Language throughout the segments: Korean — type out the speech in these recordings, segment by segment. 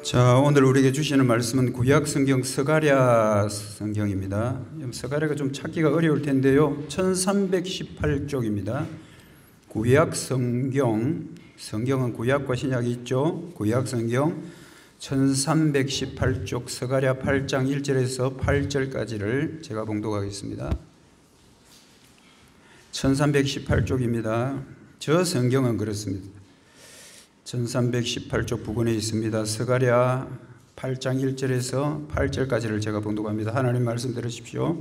자, 오늘 우리에게 주시는 말씀은 구약 성경 스가랴 성경입니다. 스가랴가 좀 찾기가 어려울 텐데요. 1318쪽입니다. 구약 성경은 구약과 신약이 있죠. 구약 성경 1318쪽 스가랴 8장 1절에서 8절까지를 제가 봉독하겠습니다. 1318쪽입니다. 저 성경은 그렇습니다. 1318쪽 부근에 있습니다. 스가랴 8장 1절에서 8절까지를 제가 봉독합니다. 하나님 말씀 들으십시오.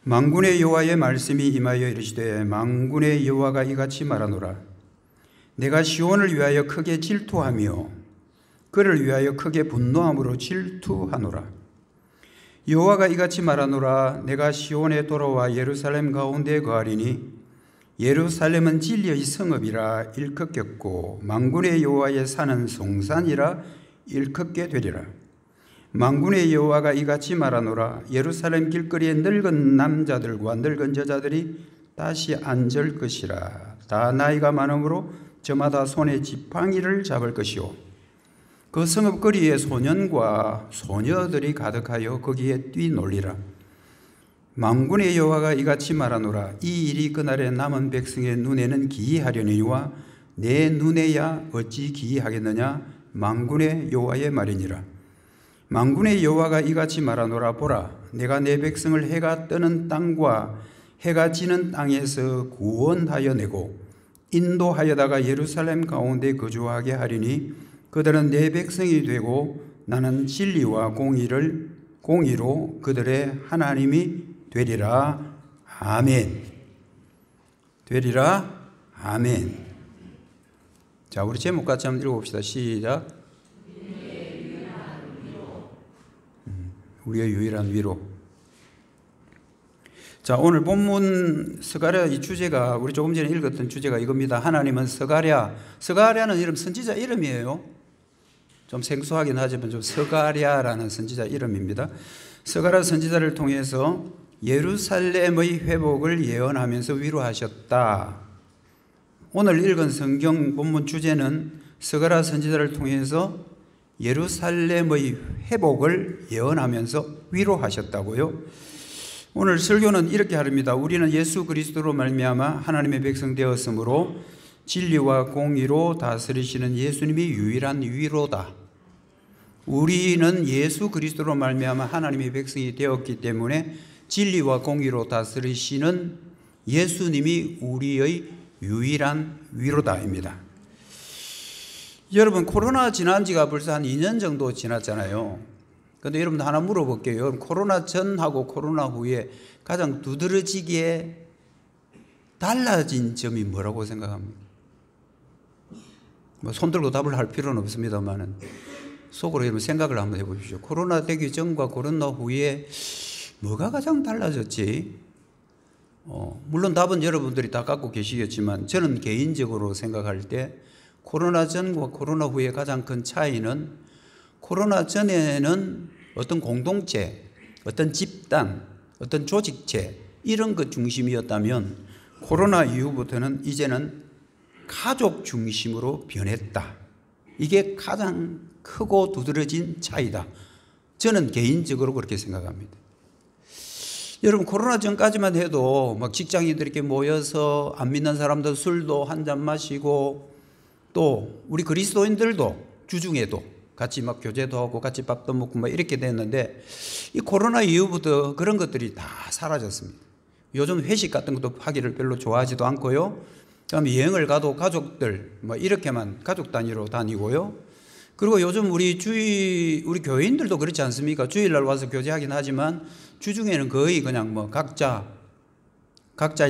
만군의 여호와의 말씀이 임하여 이르시되 만군의 여호와가 이같이 말하노라. 내가 시온을 위하여 크게 질투하며 그를 위하여 크게 분노함으로 질투하노라. 여호와가 이같이 말하노라. 내가 시온에 돌아와 예루살렘 가운데 거하리니 예루살렘은 진리의 성읍이라 일컫겠고 만군의 여호와의 산은 송산이라 일컫게 되리라. 만군의 여호와가 이같이 말하노라. 예루살렘 길거리에 늙은 남자들과 늙은 여자들이 다시 앉을 것이라. 다 나이가 많으므로 저마다 손에 지팡이를 잡을 것이요 그 성읍 거리에 소년과 소녀들이 가득하여 거기에 뛰놀리라. 만군의 여호와가 이같이 말하노라. 이 일이 그날에 남은 백성의 눈에는 기이하려니와 내 눈에야 어찌 기이하겠느냐. 만군의 여호와의 말이니라. 만군의 여호와가 이같이 말하노라. 보라, 내가 내 백성을 해가 뜨는 땅과 해가 지는 땅에서 구원하여 내고 인도하여다가 예루살렘 가운데 거주하게 하리니 그들은 내 백성이 되고 나는 진리와 공의로 그들의 하나님이 되리라. 아멘. 되리라. 아멘. 자, 우리 제목 같이 한번 읽어봅시다. 시작. 우리의 유일한 위로. 자, 오늘 본문 스가랴 이 주제가 우리 조금 전에 읽었던 주제가 이겁니다. 하나님은 스가랴는 이름 선지자 이름이에요. 좀 생소하긴 하지만 좀 스가랴라는 선지자 이름입니다. 스가랴 선지자를 통해서 예루살렘의 회복을 예언하면서 위로하셨다. 오늘 읽은 성경 본문 주제는 스가랴 선지자를 통해서 예루살렘의 회복을 예언하면서 위로하셨다고요. 오늘 설교는 이렇게 하렵니다. 우리는 예수 그리스도로 말미암아 하나님의 백성 되었으므로 진리와 공의로 다스리시는 예수님이 유일한 위로다. 우리는 예수 그리스도로 말미암아 하나님의 백성이 되었기 때문에 진리와 공의로 다스리시는 예수님이 우리의 유일한 위로다입니다. 여러분, 코로나 지난 지가 벌써 한 2년 정도 지났잖아요. 그런데 여러분 하나 물어볼게요. 코로나 전하고 코로나 후에 가장 두드러지게 달라진 점이 뭐라고 생각합니까? 뭐 손들고 답을 할 필요는 없습니다만은 속으로 여러분 생각을 한번 해보십시오. 코로나 되기 전과 코로나 후에 뭐가 가장 달라졌지? 물론 답은 여러분들이 다 갖고 계시겠지만 저는 개인적으로 생각할 때 코로나 전과 코로나 후에 가장 큰 차이는 코로나 전에는 어떤 공동체, 어떤 집단, 어떤 조직체 이런 것 중심이었다면 코로나 이후부터는 이제는 가족 중심으로 변했다. 이게 가장 크고 두드러진 차이다. 저는 개인적으로 그렇게 생각합니다. 여러분, 코로나 전까지만 해도 막 직장인들이 이렇게 모여서 안 믿는 사람들 술도 한잔 마시고 또 우리 그리스도인들도 주중에도 같이 막 교제도 하고 같이 밥도 먹고 막 이렇게 됐는데 이 코로나 이후부터 그런 것들이 다 사라졌습니다. 요즘 회식 같은 것도 하기를 별로 좋아하지도 않고요. 그다음에 여행을 가도 가족들 뭐 이렇게만 가족 단위로 다니고요. 그리고 요즘 우리 교회인들도 그렇지 않습니까? 주일날 와서 교제하긴 하지만 주중에는 거의 그냥 뭐 각자의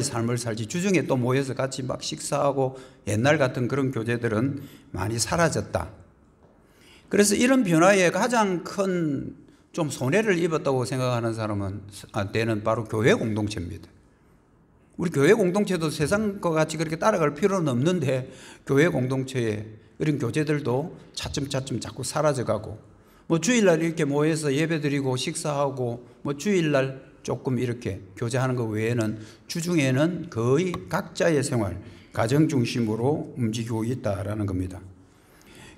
삶을 살지 주중에 또 모여서 같이 막 식사하고 옛날 같은 그런 교제들은 많이 사라졌다. 그래서 이런 변화에 가장 큰 좀 손해를 입었다고 생각하는 때는 바로 교회 공동체입니다. 우리 교회 공동체도 세상과 같이 그렇게 따라갈 필요는 없는데 교회 공동체에 이런 교제들도 차츰차츰 자꾸 사라져가고 뭐 주일날 이렇게 모여서 예배드리고 식사하고 뭐 주일날 조금 이렇게 교제하는 것 외에는 주중에는 거의 각자의 생활, 가정 중심으로 움직이고 있다라는 겁니다.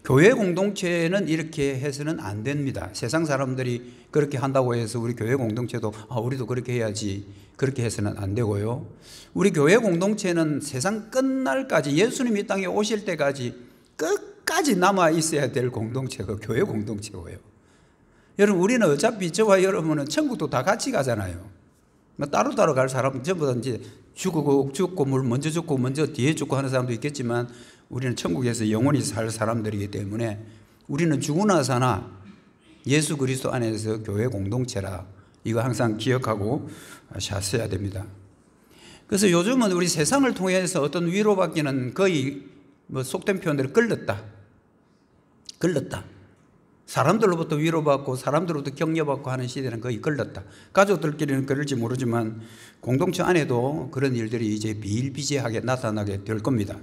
교회 공동체는 이렇게 해서는 안 됩니다. 세상 사람들이 그렇게 한다고 해서 우리 교회 공동체도 우리도 그렇게 해야지, 그렇게 해서는 안 되고요. 우리 교회 공동체는 세상 끝날까지, 예수님이 땅에 오실 때까지 끝까지 남아 있어야 될 공동체가 교회 공동체고요. 여러분, 우리는 어차피 저와 여러분은 천국도 다 같이 가잖아요. 따로따로 갈 사람은 전부 다 이제 죽고 물 먼저 죽고 먼저 뒤에 죽고 하는 사람도 있겠지만, 우리는 천국에서 영원히 살 사람들이기 때문에 우리는 죽으나 사나 예수 그리스도 안에서 교회 공동체라, 이거 항상 기억하고 사셔야 됩니다. 그래서 요즘은 우리 세상을 통해서 어떤 위로받기는 거의 속된 표현대로 걸렸다. 사람들로부터 위로받고 사람들로부터 격려받고 하는 시대는 거의 걸렸다. 가족들끼리는 그럴지 모르지만 공동체 안에도 그런 일들이 이제 비일비재하게 나타나게 될 겁니다.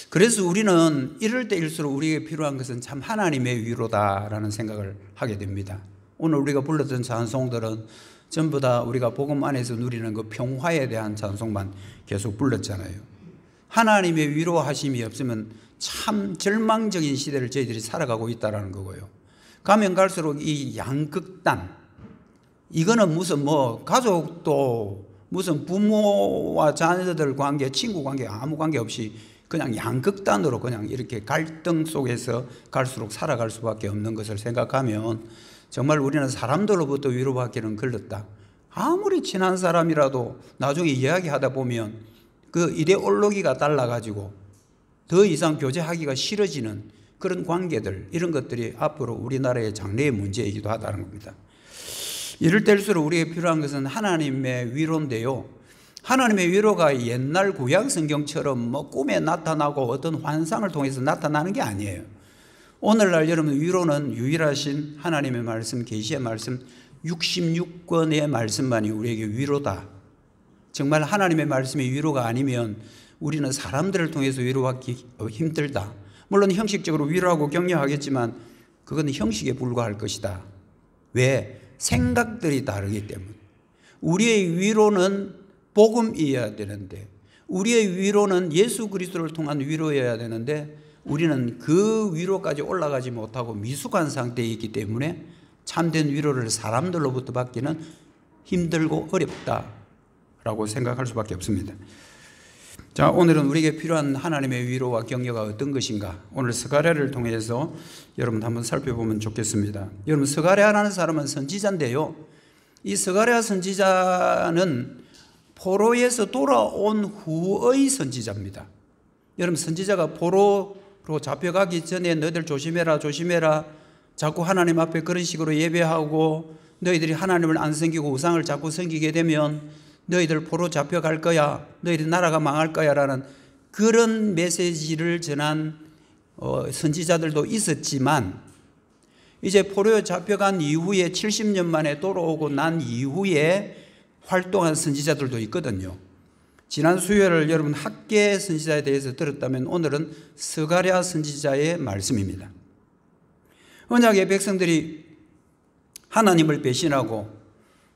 그래서 우리는 이럴 때일수록 우리에게 필요한 것은 참 하나님의 위로다라는 생각을 하게 됩니다. 오늘 우리가 불렀던 찬송들은 전부 다 우리가 복음 안에서 누리는 그 평화에 대한 찬송만 계속 불렀잖아요. 하나님의 위로하심이 없으면 참 절망적인 시대를 저희들이 살아가고 있다는 거고요. 가면 갈수록 이 양극단, 이거는 무슨 가족도 무슨 부모와 자녀들 관계, 친구 관계 아무 관계 없이 그냥 양극단으로 그냥 이렇게 갈등 속에서 갈수록 살아갈 수밖에 없는 것을 생각하면 정말 우리는 사람들로부터 위로받기는 걸렸다. 아무리 친한 사람이라도 나중에 이야기하다 보면 그 이데올로기가 달라가지고 더 이상 교제하기가 싫어지는 그런 관계들, 이런 것들이 앞으로 우리나라의 장래의 문제이기도 하다는 겁니다. 이럴 때일수록 우리에게 필요한 것은 하나님의 위로인데요. 하나님의 위로가 옛날 구약 성경처럼 꿈에 나타나고 어떤 환상을 통해서 나타나는 게 아니에요. 오늘날 여러분, 위로는 유일하신 하나님의 말씀, 계시의 말씀 66권의 말씀만이 우리에게 위로다. 정말 하나님의 말씀이 위로가 아니면 우리는 사람들을 통해서 위로받기 힘들다. 물론 형식적으로 위로하고 격려하겠지만 그건 형식에 불과할 것이다. 왜? 생각들이 다르기 때문에. 우리의 위로는 복음이어야 되는데, 우리의 위로는 예수 그리스도를 통한 위로여야 되는데, 우리는 그 위로까지 올라가지 못하고 미숙한 상태에 있기 때문에 참된 위로를 사람들로부터 받기는 힘들고 어렵다라고 생각할 수밖에 없습니다. 자, 오늘은 우리에게 필요한 하나님의 위로와 격려가 어떤 것인가, 오늘 스가랴를 통해서 여러분 한번 살펴보면 좋겠습니다. 여러분, 스가랴라는 사람은 선지자인데요, 이 스가랴 선지자는 포로에서 돌아온 후의 선지자입니다. 여러분, 선지자가 포로로 잡혀가기 전에 너희들 조심해라 자꾸 하나님 앞에 그런 식으로 예배하고 너희들이 하나님을 안 섬기고 우상을 자꾸 섬기게 되면 너희들 포로 잡혀갈 거야, 너희들 나라가 망할 거야 라는 그런 메시지를 전한 선지자들도 있었지만, 이제 포로에 잡혀간 이후에 70년 만에 돌아오고 난 이후에 활동한 선지자들도 있거든요. 지난 수요일 여러분 학계 선지자에 대해서 들었다면 오늘은 스가랴 선지자의 말씀입니다. 언약의 백성들이 하나님을 배신하고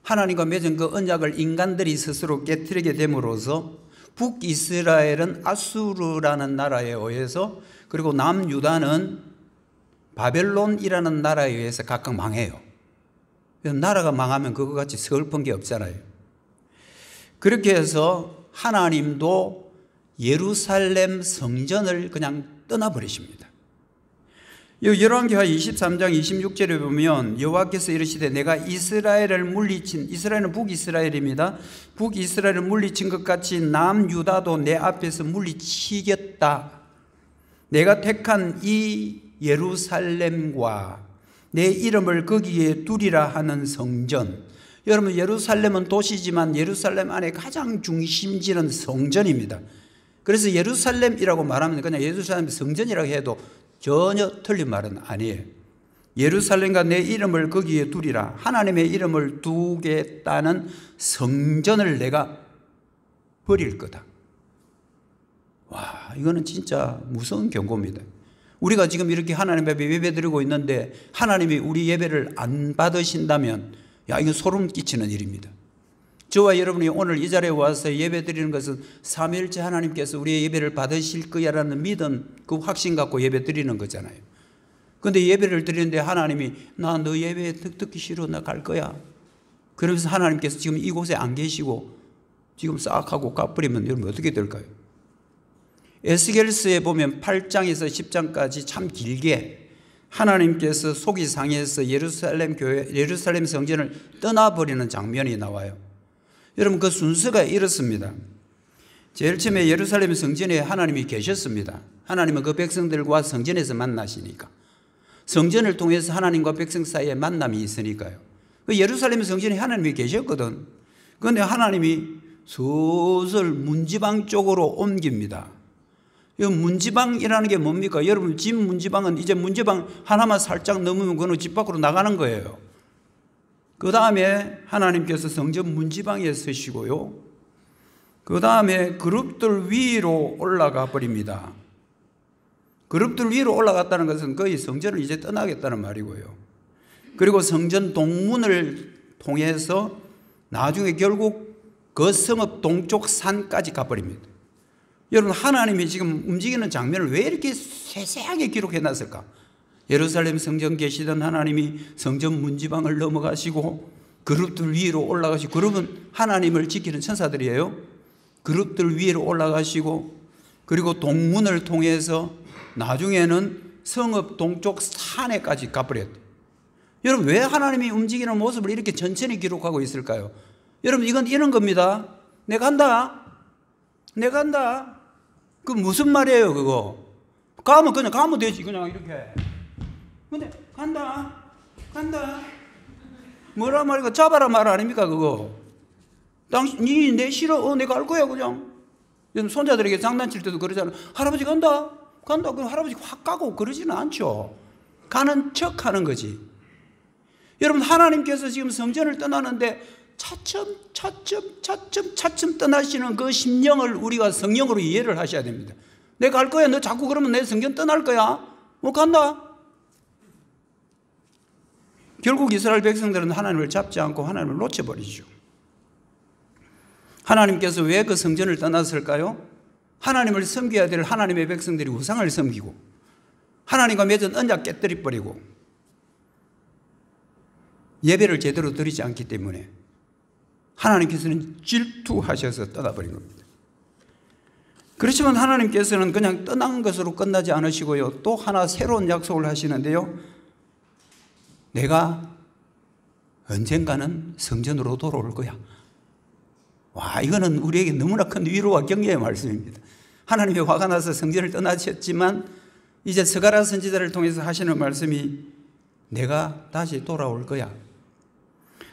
하나님과 맺은 그 언약을 인간들이 스스로 깨뜨리게 됨으로써 북이스라엘은 아수르라는 나라에 의해서, 그리고 남유다는 바벨론이라는 나라에 의해서 각각 망해요. 나라가 망하면 그거 같이 슬픈 게 없잖아요. 그렇게 해서 하나님도 예루살렘 성전을 그냥 떠나버리십니다. 열왕기하 23장 26절에 보면 여호와께서 이르시되 내가 이스라엘을 물리친, 이스라엘은 북이스라엘입니다. 북이스라엘을 물리친 것 같이 남유다도 내 앞에서 물리치겠다. 내가 택한 이 예루살렘과 내 이름을 거기에 두리라 하는 성전. 여러분, 예루살렘은 도시지만 예루살렘 안에 가장 중심지는 성전입니다. 그래서 예루살렘이라고 말하면 그냥 예루살렘 성전이라고 해도 전혀 틀린 말은 아니에요. 예루살렘과 내 이름을 거기에 두리라, 하나님의 이름을 두겠다는 성전을 내가 버릴 거다. 와, 이거는 진짜 무서운 경고입니다. 우리가 지금 이렇게 하나님 앞에 예배 드리고 있는데 하나님이 우리 예배를 안 받으신다면, 야, 이건 소름 끼치는 일입니다. 저와 여러분이 오늘 이 자리에 와서 예배 드리는 것은 삼위일체 하나님께서 우리의 예배를 받으실 거야라는 믿음, 그 확신 갖고 예배 드리는 거잖아요. 그런데 예배를 드리는데 하나님이 나 너 예배 듣기 싫어, 나 갈 거야. 그러면서 하나님께서 지금 이곳에 안 계시고 지금 싹 하고 가버리면 여러분 어떻게 될까요? 에스겔서에 보면 8장에서 10장까지 참 길게 하나님께서 속이 상해서 예루살렘 성전을 떠나버리는 장면이 나와요. 여러분 그 순서가 이렇습니다. 제일 처음에 예루살렘 성전에 하나님이 계셨습니다. 하나님은 그 백성들과 성전에서 만나시니까. 성전을 통해서 하나님과 백성 사이에 만남이 있으니까요. 그 예루살렘 성전에 하나님이 계셨거든. 그런데 하나님이 슬슬 문지방 쪽으로 옮깁니다. 이 문지방이라는 게 뭡니까? 여러분 집 문지방은 이제 문지방 하나만 살짝 넘으면 그는 집 밖으로 나가는 거예요. 그 다음에 하나님께서 성전 문지방에 서시고요. 그 다음에 그룹들 위로 올라가 버립니다. 그룹들 위로 올라갔다는 것은 거의 성전을 이제 떠나겠다는 말이고요. 그리고 성전 동문을 통해서 나중에 결국 그 성읍 동쪽 산까지 가버립니다. 여러분 하나님이 지금 움직이는 장면을 왜 이렇게 세세하게 기록해 놨을까? 예루살렘 성전 계시던 하나님이 성전 문지방을 넘어가시고 그룹들 위로 올라가시고, 그룹은 하나님을 지키는 천사들이에요. 그룹들 위로 올라가시고 그리고 동문을 통해서 나중에는 성읍 동쪽 산에까지 가버렸대요. 여러분 왜 하나님이 움직이는 모습을 이렇게 천천히 기록하고 있을까요? 여러분 이건 이런 겁니다. 내가 간다. 내가 간다. 그 무슨 말이에요 그거? 가면 그냥 가면 되지 그냥 이렇게. 근데 간다. 뭐라 말이야? 잡아라 말 아닙니까 그거? 당신 내 싫어. 내가 갈 거야 그냥. 손자들에게 장난칠 때도 그러잖아. 할아버지 간다. 그럼 할아버지 확 가고 그러지는 않죠. 가는 척 하는 거지. 여러분 하나님께서 지금 성전을 떠나는데 차츰 떠나시는 그 심령을 우리가 성령으로 이해를 하셔야 됩니다. 내가 갈 거야. 너 자꾸 그러면 내 성전 떠날 거야. 간다. 결국 이스라엘 백성들은 하나님을 잡지 않고 하나님을 놓쳐버리죠. 하나님께서 왜 그 성전을 떠났을까요? 하나님을 섬겨야 될 하나님의 백성들이 우상을 섬기고 하나님과 맺은 언약 깨뜨려버리고 예배를 제대로 드리지 않기 때문에 하나님께서는 질투하셔서 떠나버린 겁니다. 그렇지만 하나님께서는 그냥 떠난 것으로 끝나지 않으시고요. 또 하나 새로운 약속을 하시는데요. 내가 언젠가는 성전으로 돌아올 거야. 와, 이거는 우리에게 너무나 큰 위로와 격려의 말씀입니다. 하나님의 화가 나서 성전을 떠나셨지만 이제 스가랴 선지자를 통해서 하시는 말씀이 내가 다시 돌아올 거야.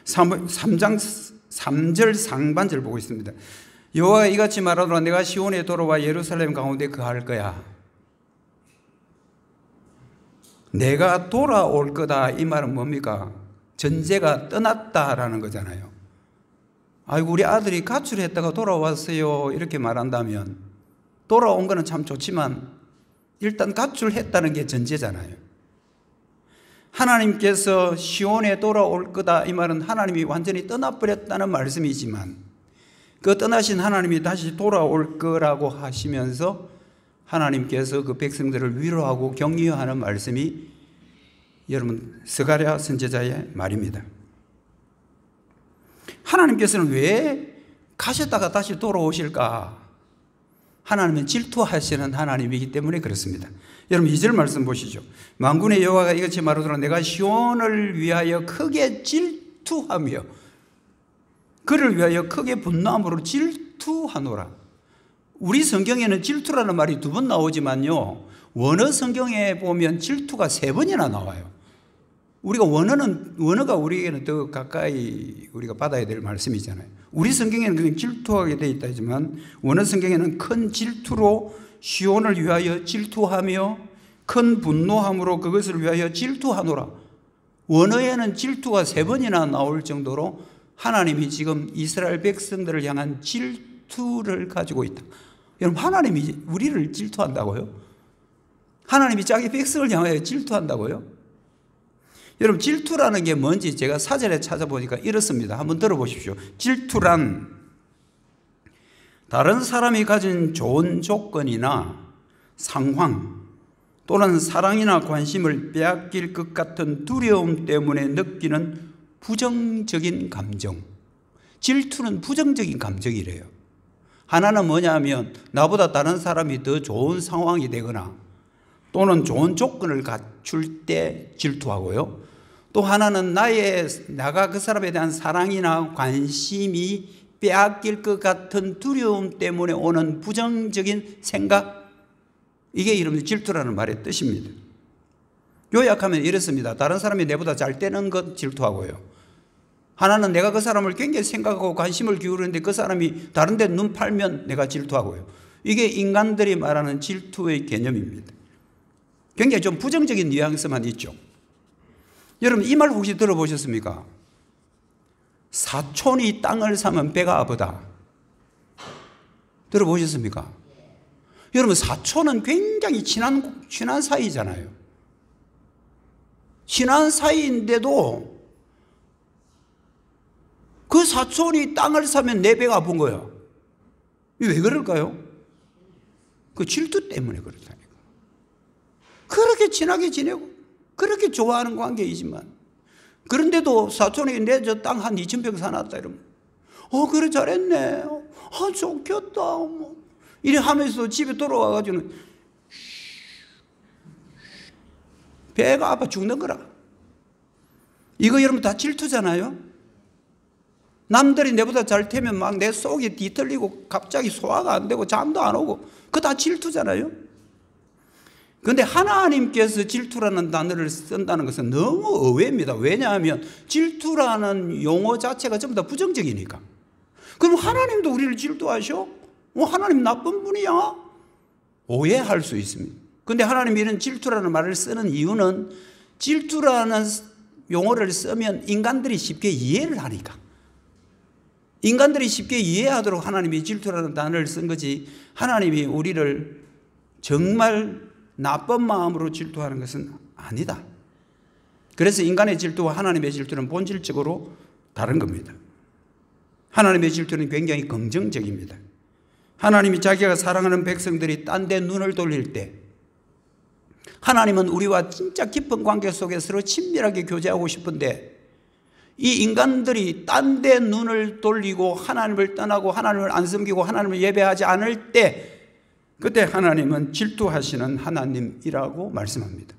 3장 3절 상반절 보고 있습니다. 여호와가 이같이 말하노라. 내가 시온에 돌아와 예루살렘 가운데 거할 거야. 내가 돌아올 거다 이 말은 뭡니까? 전제가 떠났다라는 거잖아요. 아이고 우리 아들이 가출했다가 돌아왔어요 이렇게 말한다면 돌아온 거는 참 좋지만 일단 가출했다는 게 전제잖아요. 하나님께서 시온에 돌아올 거다 이 말은 하나님이 완전히 떠나버렸다는 말씀이지만 그 떠나신 하나님이 다시 돌아올 거라고 하시면서 하나님께서 그 백성들을 위로하고 격려하는 말씀이 여러분 스가랴 선지자의 말입니다. 하나님께서는 왜 가셨다가 다시 돌아오실까? 하나님은 질투하시는 하나님이기 때문에 그렇습니다. 여러분 2절 말씀 보시죠. 만군의 여호와가 이같이 말하노라. 내가 시온을 위하여 크게 질투하며 그를 위하여 크게 분노함으로 질투하노라. 우리 성경에는 질투라는 말이 2번 나오지만요, 원어 성경에 보면 질투가 3번이나 나와요. 우리가 원어가 우리에게는 더 가까이 우리가 받아야 될 말씀이잖아요. 우리 성경에는 그냥 질투하게 되어 있다 하지만 원어 성경에는 큰 질투로 시온을 위하여 질투하며 큰 분노함으로 그것을 위하여 질투하노라. 원어에는 질투가 3번이나 나올 정도로 하나님이 지금 이스라엘 백성들을 향한 질투를 가지고 있다. 여러분 하나님이 우리를 질투한다고요? 하나님이 자기 백성을 향하여 질투한다고요? 여러분, 질투라는 게 뭔지 제가 사전에 찾아보니까 이렇습니다. 한번 들어보십시오. 질투란 다른 사람이 가진 좋은 조건이나 상황 또는 사랑이나 관심을 빼앗길 것 같은 두려움 때문에 느끼는 부정적인 감정. 질투는 부정적인 감정이래요. 하나는 뭐냐면 나보다 다른 사람이 더 좋은 상황이 되거나 또는 좋은 조건을 갖출 때 질투하고요. 또 하나는 내가 그 사람에 대한 사랑이나 관심이 빼앗길 것 같은 두려움 때문에 오는 부정적인 생각. 이게 이름이 질투라는 말의 뜻입니다. 요약하면 이렇습니다. 다른 사람이 내보다 잘 되는 것 질투하고요. 하나는 내가 그 사람을 굉장히 생각하고 관심을 기울이는데 그 사람이 다른 데 눈 팔면 내가 질투하고요. 이게 인간들이 말하는 질투의 개념입니다. 굉장히 좀 부정적인 뉘앙스만 있죠. 여러분, 이 말 혹시 들어보셨습니까? 사촌이 땅을 사면 배가 아프다. 들어보셨습니까? 여러분, 사촌은 굉장히 친한 사이잖아요. 친한 사이인데도 그 사촌이 땅을 사면 내 배가 아픈 거야. 이게 왜 그럴까요? 그 질투 때문에 그렇다니까. 그렇게 친하게 지내고 그렇게 좋아하는 관계이지만 그런데도 사촌이 내 저 땅 한 2,000평 사놨다 이러면 그래 잘했네. 좋겠다. 이래 하면서 집에 돌아와가지고는 배가 아파 죽는 거라. 이거 여러분 다 질투잖아요. 남들이 내보다 잘 태면 막 내 속이 뒤틀리고 갑자기 소화가 안 되고 잠도 안 오고 그거 다 질투잖아요. 그런데 하나님께서 질투라는 단어를 쓴다는 것은 너무 의외입니다. 왜냐하면 질투라는 용어 자체가 전부 다 부정적이니까. 그럼 하나님도 우리를 질투하셔? 하나님 나쁜 분이야? 오해할 수 있습니다. 그런데 하나님이 이런 질투라는 말을 쓰는 이유는 질투라는 용어를 쓰면 인간들이 쉽게 이해를 하니까. 인간들이 쉽게 이해하도록 하나님이 질투라는 단어를 쓴 거지, 하나님이 우리를 정말 나쁜 마음으로 질투하는 것은 아니다. 그래서 인간의 질투와 하나님의 질투는 본질적으로 다른 겁니다. 하나님의 질투는 굉장히 긍정적입니다. 하나님이 자기가 사랑하는 백성들이 딴 데 눈을 돌릴 때 하나님은 우리와 진짜 깊은 관계 속에 서로 친밀하게 교제하고 싶은데 이 인간들이 딴 데 눈을 돌리고 하나님을 떠나고 하나님을 안 섬기고 하나님을 예배하지 않을 때 그때 하나님은 질투하시는 하나님이라고 말씀합니다.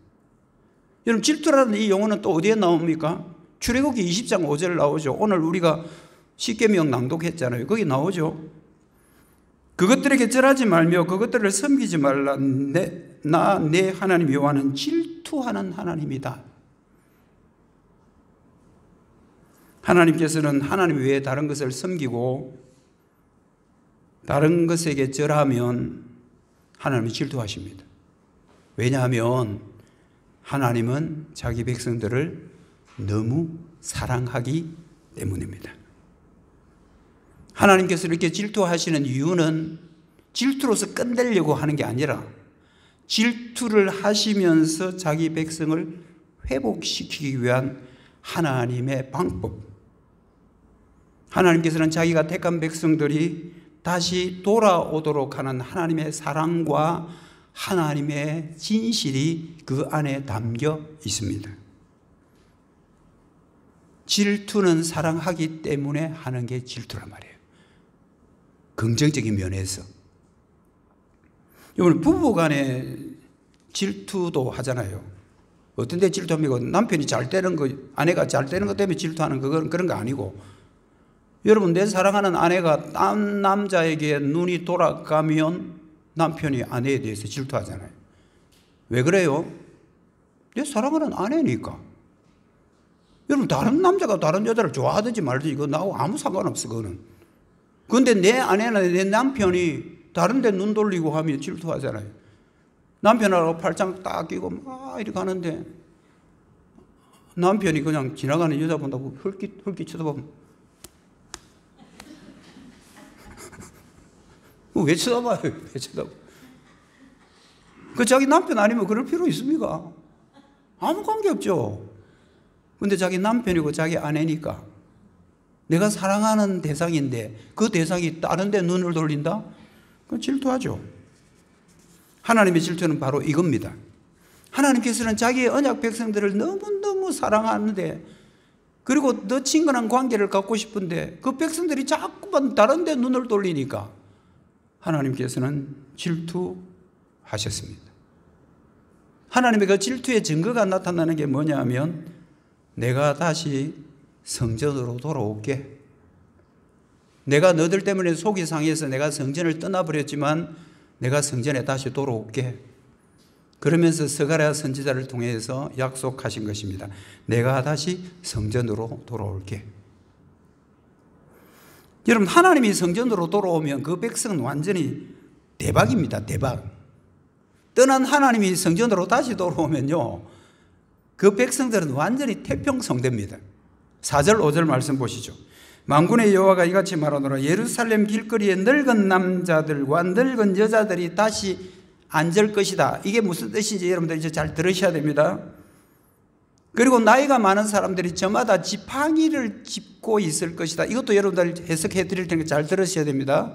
여러분, 질투라는 이 용어는 또 어디에 나옵니까? 출애굽기 20장 5절 나오죠. 오늘 우리가 십계명 낭독했잖아요. 거기 나오죠. 그것들에게 절하지 말며 그것들을 섬기지 말라. 내 하나님 여호와는 질투하는 하나님이다. 하나님께서는 하나님 외에 다른 것을 섬기고 다른 것에게 절하면 하나님이 질투하십니다. 왜냐하면 하나님은 자기 백성들을 너무 사랑하기 때문입니다. 하나님께서 이렇게 질투하시는 이유는 질투로서 끝내려고 하는 게 아니라 질투를 하시면서 자기 백성을 회복시키기 위한 하나님의 방법. 하나님께서는 자기가 택한 백성들이 다시 돌아오도록 하는 하나님의 사랑과 하나님의 진실이 그 안에 담겨 있습니다. 질투는 사랑하기 때문에 하는 게 질투란 말이에요. 긍정적인 면에서. 여러분, 부부 간에 질투도 하잖아요. 어떤 데 질투합니까? 남편이 잘 되는 거, 아내가 잘 되는 것 때문에 질투하는 그런 거 아니고, 여러분, 내 사랑하는 아내가 딴 남자에게 눈이 돌아가면 남편이 아내에 대해서 질투하잖아요. 왜 그래요? 내 사랑하는 아내니까. 여러분, 다른 남자가 다른 여자를 좋아하든지 말든지 이거 나하고 아무 상관없어, 그거는. 그런데 내 아내나 내 남편이 다른 데 눈 돌리고 하면 질투하잖아요. 남편하고 팔짱 딱 끼고 막 이렇게 가는데 남편이 그냥 지나가는 여자 본다고 hul깃 쳐다보면 왜 쳐다봐요? 왜 쳐다봐? 그 자기 남편 아니면 그럴 필요 있습니까? 아무 관계 없죠. 근데 자기 남편이고 자기 아내니까 내가 사랑하는 대상인데 그 대상이 다른 데 눈을 돌린다? 그건 질투하죠. 하나님의 질투는 바로 이겁니다. 하나님께서는 자기의 언약 백성들을 너무너무 사랑하는데, 그리고 더 친근한 관계를 갖고 싶은데 그 백성들이 자꾸만 다른 데 눈을 돌리니까 하나님께서는 질투하셨습니다. 하나님의 그 질투의 증거가 나타나는 게 뭐냐 하면, 내가 다시 성전으로 돌아올게. 내가 너들 때문에 속이 상해서 내가 성전을 떠나버렸지만 내가 성전에 다시 돌아올게. 그러면서 스가랴 선지자를 통해서 약속하신 것입니다. 내가 다시 성전으로 돌아올게. 여러분, 하나님이 성전으로 돌아오면 그 백성은 완전히 대박입니다. 대박. 떠난 하나님이 성전으로 다시 돌아오면요, 그 백성들은 완전히 태평성대입니다. 4절 5절 말씀 보시죠. 만군의 여호와가 이같이 말하노라. 예루살렘 길거리에 늙은 남자들과 늙은 여자들이 다시 앉을 것이다. 이게 무슨 뜻인지 여러분들 이제 잘 들으셔야 됩니다. 그리고 나이가 많은 사람들이 저마다 지팡이를 짚고 있을 것이다. 이것도 여러분들 해석해 드릴 테니까 잘 들으셔야 됩니다.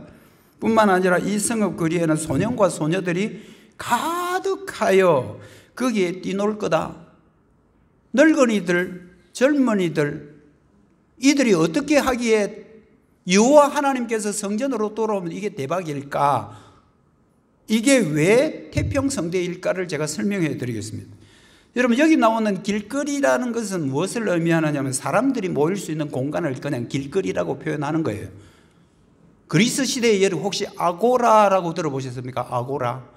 뿐만 아니라 이 성읍 거리에는 소년과 소녀들이 가득하여 거기에 뛰놀 거다. 늙은이들, 젊은이들, 이들이 어떻게 하기에 여호와 하나님께서 성전으로 돌아오면 이게 대박일까? 이게 왜 태평성대일까를 제가 설명해 드리겠습니다. 여러분, 여기 나오는 길거리라는 것은 무엇을 의미하느냐면 사람들이 모일 수 있는 공간을 그냥 길거리라고 표현하는 거예요. 그리스 시대에 여러분 혹시 아고라라고 들어보셨습니까? 아고라.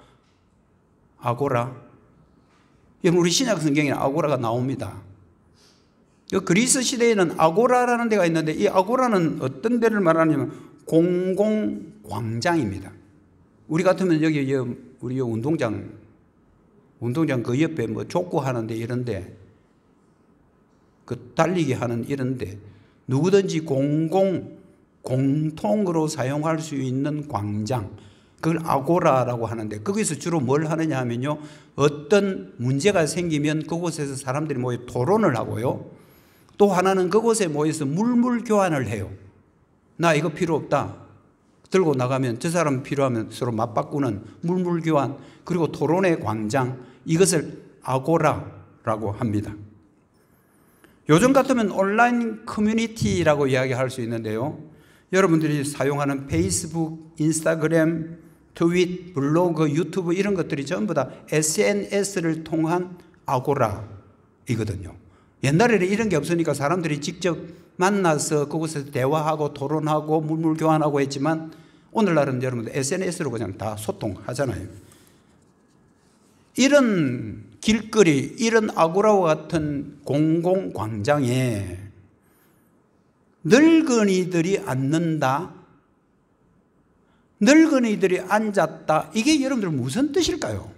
여러분, 우리 신약 성경에 아고라가 나옵니다. 그리스 시대에는 아고라라는 데가 있는데, 이 아고라는 어떤 데를 말하냐면 공공광장입니다. 우리 같으면 여기 우리 운동장 그 옆에 뭐 족구하는데 이런데, 그 달리기 하는 이런데, 누구든지 공통으로 사용할 수 있는 광장, 그걸 아고라라고 하는데, 거기서 주로 뭘 하느냐 하면요, 어떤 문제가 생기면 그곳에서 사람들이 모여 토론을 하고요, 또 하나는 그곳에 모여서 물물 교환을 해요. 나 이거 필요 없다 들고 나가면 저 사람 필요하면 서로 맞바꾸는 물물 교환, 그리고 토론의 광장, 이것을 아고라라고 합니다. 요즘 같으면 온라인 커뮤니티라고 이야기할 수 있는데요, 여러분들이 사용하는 페이스북, 인스타그램, 트윗, 블로그, 유튜브 이런 것들이 전부 다 SNS를 통한 아고라이거든요. 옛날에는 이런 게 없으니까 사람들이 직접 만나서 그곳에서 대화하고 토론하고 물물 교환하고 했지만, 오늘날은 여러분들 SNS로 그냥 다 소통하잖아요. 이런 길거리, 이런 아고라와 같은 공공광장에 늙은이들이 앉는다, 늙은이들이 앉았다, 이게 여러분들 무슨 뜻일까요?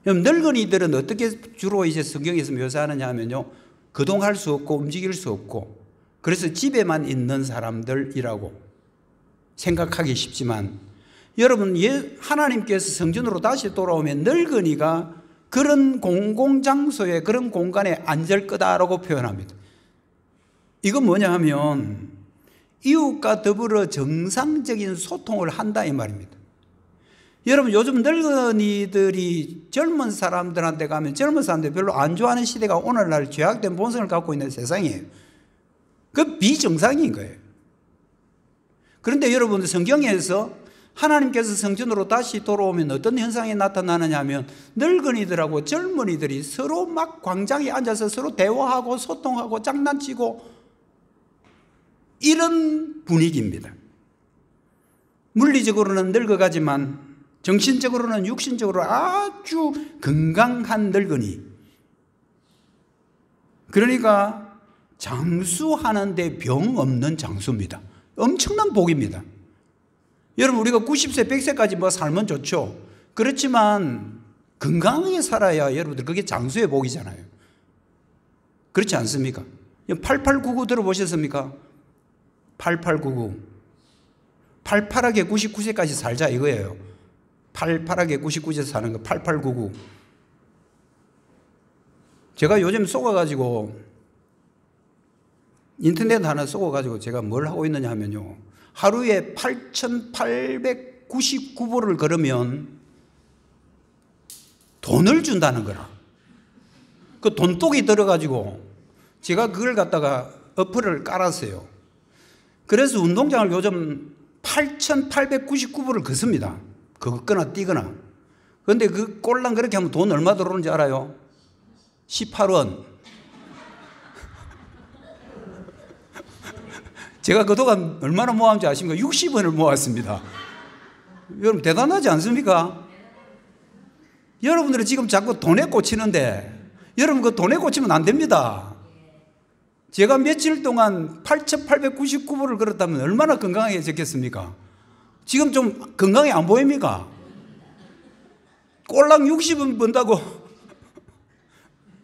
늙은이들은 어떻게 주로 이제 성경에서 묘사하느냐 하면요, 거동할 수 없고 움직일 수 없고, 그래서 집에만 있는 사람들이라고 생각하기 쉽지만, 여러분, 하나님께서 성전으로 다시 돌아오면 늙은이가 그런 공공장소에, 그런 공간에 앉을 거다라고 표현합니다. 이건 뭐냐 하면 이웃과 더불어 정상적인 소통을 한다 이 말입니다. 여러분, 요즘 늙은이들이 젊은 사람들한테 가면 젊은 사람들이 별로 안 좋아하는 시대가 오늘날 죄악된 본성을 갖고 있는 세상이에요. 그 비정상인 거예요. 그런데 여러분, 성경에서 하나님께서 성전으로 다시 돌아오면 어떤 현상이 나타나느냐 하면 늙은이들하고 젊은이들이 서로 막 광장에 앉아서 서로 대화하고 소통하고 장난치고 이런 분위기입니다. 물리적으로는 늙어가지만 정신적으로는 육신적으로 아주 건강한 늙은이. 그러니까 장수하는데 병 없는 장수입니다. 엄청난 복입니다. 여러분, 우리가 90세, 100세까지 뭐 살면 좋죠. 그렇지만 건강하게 살아야 여러분들 그게 장수의 복이잖아요. 그렇지 않습니까? 8899 들어보셨습니까? 8899. 팔팔하게 99세까지 살자 이거예요. 팔팔하게 99세 사는 거 8899. 제가 요즘 속아가지고 인터넷 하나 속아가지고 제가 뭘 하고 있느냐 하면요, 하루에 8,899보를 걸으면 돈을 준다는 거라. 그 돈독이 들어가지고 제가 그걸 갖다가 어플을 깔았어요. 그래서 운동장을 요즘 8,899보를 걷습니다. 걷거나 뛰거나. 그런데 그 꼴랑 그렇게 하면 돈 얼마 들어오는지 알아요? 18원. 제가 그동안 얼마나 모았는지 아십니까? 60원을 모았습니다. 여러분 대단하지 않습니까? 여러분들은 지금 자꾸 돈에 꽂히는데 여러분 그 돈에 꽂히면 안 됩니다. 제가 며칠 동안 8,899보를 걸었다면 얼마나 건강해졌겠습니까? 지금 좀 건강해 안 보입니까? 꼴랑 60원 번다고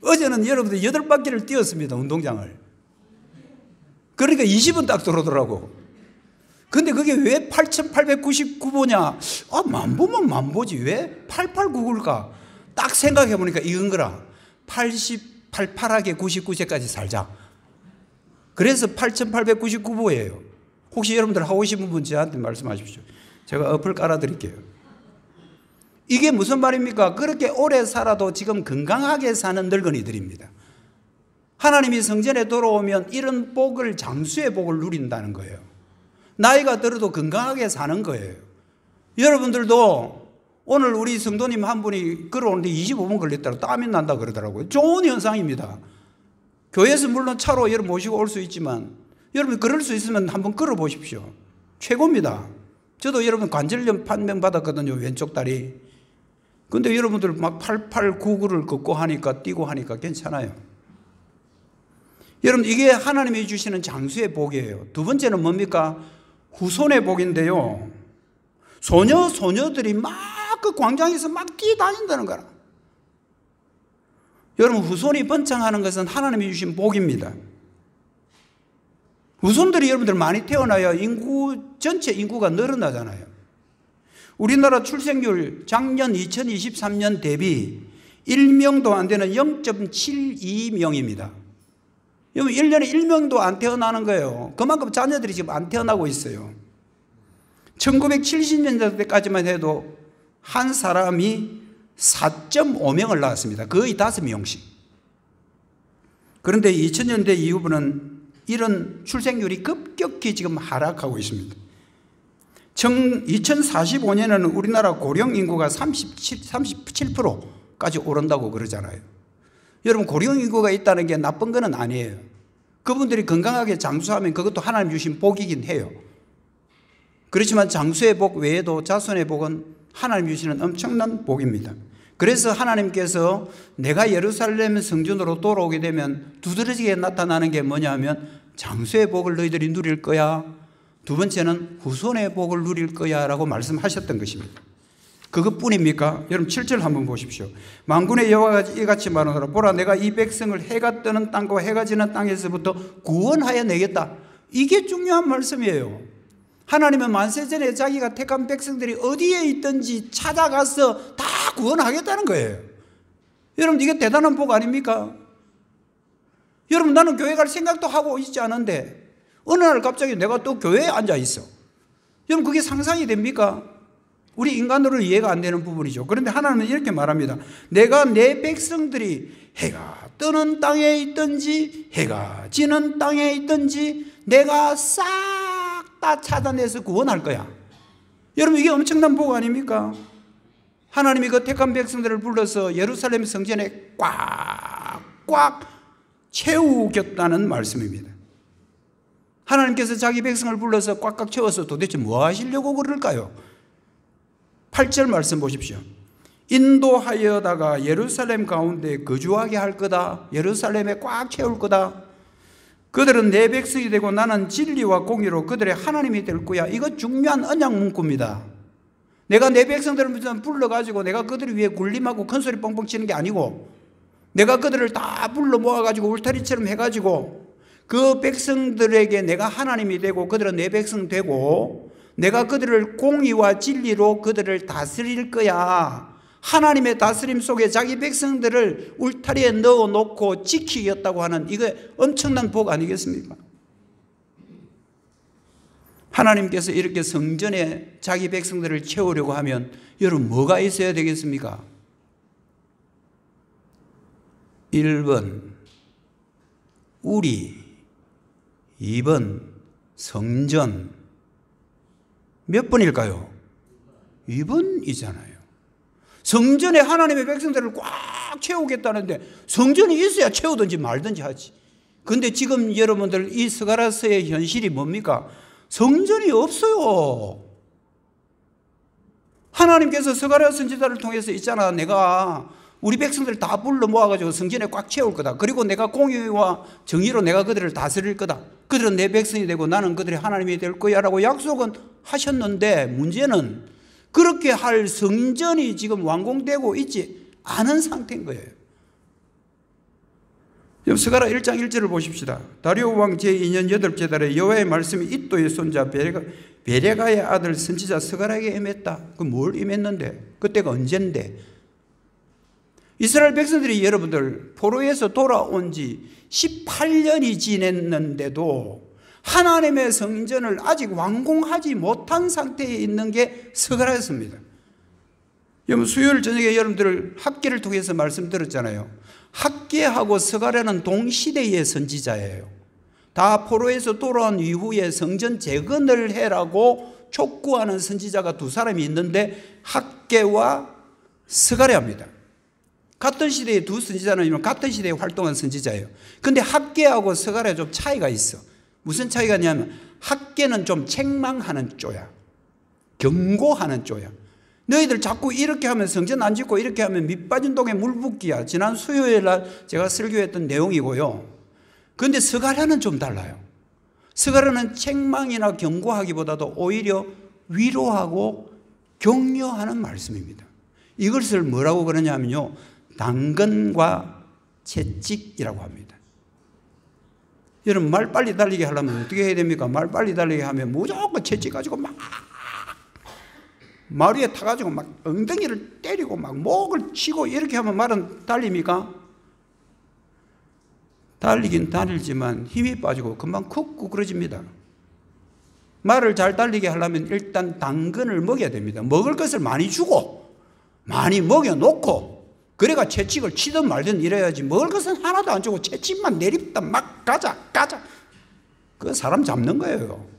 어제는 여러분들 8바퀴를 뛰었습니다. 운동장을. 그러니까 20원 딱 들어오더라고. 근데 그게 왜 8,899보냐? 아, 만보면 만보지. 왜 889일까? 딱 생각해 보니까 이건 거라. 88하게 99세까지 살자. 그래서 8,899보예요. 혹시 여러분들 하고 싶은 분 저한테 말씀하십시오. 제가 어플 깔아드릴게요. 이게 무슨 말입니까? 그렇게 오래 살아도 지금 건강하게 사는 늙은이들입니다. 하나님이 성전에 돌아오면 이런 복을, 장수의 복을 누린다는 거예요. 나이가 들어도 건강하게 사는 거예요. 여러분들도 오늘 우리 성도님 한 분이 걸어오는데 25분 걸렸다고 땀이 난다 그러더라고요. 좋은 현상입니다. 교회에서 물론 차로 여러분 모시고 올 수 있지만 여러분 걸을 수 있으면 한번 걸어 보십시오. 최고입니다. 저도 여러분 관절염 판명 받았거든요. 왼쪽 다리. 근데 여러분들 막 8899를 걷고 하니까 뛰고 하니까 괜찮아요. 여러분 이게 하나님이 주시는 장수의 복이에요. 두 번째는 뭡니까? 후손의 복인데요. 소녀들이 막 그 광장에서 막 뛰어다닌다는 거라. 여러분 후손이 번창하는 것은 하나님이 주신 복입니다. 후손들이 여러분들 많이 태어나야 전체 인구가 늘어나잖아요. 우리나라 출생률 작년 2023년 대비 1명도 안 되는 0.72명입니다. 여러분 1년에 1명도 안 태어나는 거예요. 그만큼 자녀들이 지금 안 태어나고 있어요. 1970년대까지만 해도 한 사람이 4.5명을 낳았습니다. 거의 5명씩. 그런데 2000년대 이후부는 이런 출생률이 급격히 지금 하락하고 있습니다. 2045년에는 우리나라 고령 인구가 37%까지 오른다고 그러잖아요. 여러분 고령 인구가 있다는 게 나쁜 건 아니에요. 그분들이 건강하게 장수하면 그것도 하나님 주신 복이긴 해요. 그렇지만 장수의 복 외에도 자손의 복은 하나님 주시는 엄청난 복입니다. 그래서 하나님께서 내가 예루살렘 성전으로 돌아오게 되면 두드러지게 나타나는 게 뭐냐면 장수의 복을 너희들이 누릴 거야. 두 번째는 후손의 복을 누릴 거야 라고 말씀하셨던 것입니다. 그것뿐입니까? 여러분 7절 한번 보십시오. 만군의 여호와가 이같이 말하노라. 보라 내가 이 백성을 해가 뜨는 땅과 해가 지는 땅에서부터 구원하여 내겠다. 이게 중요한 말씀이에요. 하나님은 만세전에 자기가 택한 백성들이 어디에 있든지 찾아가서 다 구원하겠다는 거예요. 여러분 이게 대단한 복 아닙니까? 여러분 나는 교회 갈 생각도 하고 있지 않은데 어느 날 갑자기 내가 또 교회에 앉아 있어. 여러분 그게 상상이 됩니까? 우리 인간으로 이해가 안 되는 부분이죠. 그런데 하나님은 이렇게 말합니다. 내가 내 백성들이 해가 뜨는 땅에 있든지 해가 지는 땅에 있든지 내가 싹 다 찾아내서 구원할 거야. 여러분 이게 엄청난 복 아닙니까? 하나님이 그 택한 백성들을 불러서 예루살렘 성전에 꽉꽉 채우겠다는 말씀입니다. 하나님께서 자기 백성을 불러서 꽉꽉 채워서 도대체 뭐 하시려고 그럴까요? 8절 말씀 보십시오. 인도하여다가 예루살렘 가운데 거주하게 할 거다. 예루살렘에 꽉 채울 거다. 그들은 내 백성이 되고 나는 진리와 공의로 그들의 하나님이 될 거야. 이거 중요한 언약 문구입니다. 내가 내 백성들을 불러가지고 내가 그들을 위해 굴림하고 큰소리 뻥뻥 치는 게 아니고 내가 그들을 다 불러 모아가지고 울타리처럼 해가지고 그 백성들에게 내가 하나님이 되고 그들은 내 백성 되고 내가 그들을 공의와 진리로 그들을 다스릴 거야 하나님의 다스림 속에 자기 백성들을 울타리에 넣어놓고 지키겠다고 하는 이게 엄청난 복 아니겠습니까? 하나님께서 이렇게 성전에 자기 백성들을 채우려고 하면 여러분 뭐가 있어야 되겠습니까? 1번 우리, 2번 성전. 몇 번일까요? 2번이잖아요. 성전에 하나님의 백성들을 꽉 채우겠다는데 성전이 있어야 채우든지 말든지 하지. 그런데 지금 여러분들 이 스가랴서의 현실이 뭡니까? 성전이 없어요. 하나님께서 스가랴 선지자를 통해서 있잖아, 내가 우리 백성들 다 불러 모아가지고 성전에 꽉 채울 거다. 그리고 내가 공의와 정의로 내가 그들을 다스릴 거다. 그들은 내 백성이 되고 나는 그들의 하나님이 될 거야 라고 약속은 하셨는데, 문제는 그렇게 할 성전이 지금 완공되고 있지 않은 상태인 거예요. 스가랴 1장 1절을 보십시다. 다리오 왕 제2년 8째 달에 여호와의 말씀이 이또의 손자 베레가의 아들 선지자 스가랴에게 임했다. 그 뭘 임했는데? 그때가 언젠데? 이스라엘 백성들이 여러분들 포로에서 돌아온 지 18년이 지냈는데도 하나님의 성전을 아직 완공하지 못한 상태에 있는 게 스가랴였습니다. 여러분 수요일 저녁에 여러분들 학계를 통해서 말씀드렸잖아요. 학계하고 스가랴는 동시대의 선지자예요. 다 포로에서 돌아온 이후에 성전 재건을 해라고 촉구하는 선지자가 두 사람이 있는데 학계와 스가랴입니다. 같은 시대의 두 선지자는 같은 시대에 활동한 선지자예요. 그런데 학계하고 스가랴 좀 차이가 있어. 무슨 차이가 있냐면 학계는 좀 책망하는 쪼야. 경고하는 쪼야. 너희들 자꾸 이렇게 하면 성전 안 짓고 이렇게 하면 밑 빠진 독에 물 붓기야. 지난 수요일 날 제가 설교했던 내용이고요. 그런데 스가랴는 좀 달라요. 스가랴는 책망이나 경고하기보다도 오히려 위로하고 격려하는 말씀입니다. 이것을 뭐라고 그러냐면요, 당근과 채찍이라고 합니다. 여러분 말 빨리 달리게 하려면 어떻게 해야 됩니까? 말 빨리 달리게 하면 무조건 채찍 가지고 막 말 위에 타가지고 막 엉덩이를 때리고 막 목을 치고 이렇게 하면 말은 달립니까? 달리긴 달리지만 힘이 빠지고 금방 컸고 그러집니다. 말을 잘 달리게 하려면 일단 당근을 먹여야 됩니다. 먹을 것을 많이 주고 많이 먹여놓고 그래가 채찍을 치든 말든 이래야지. 먹을 것은 하나도 안 주고 채찍만 내립다 막 가자 그 사람 잡는 거예요.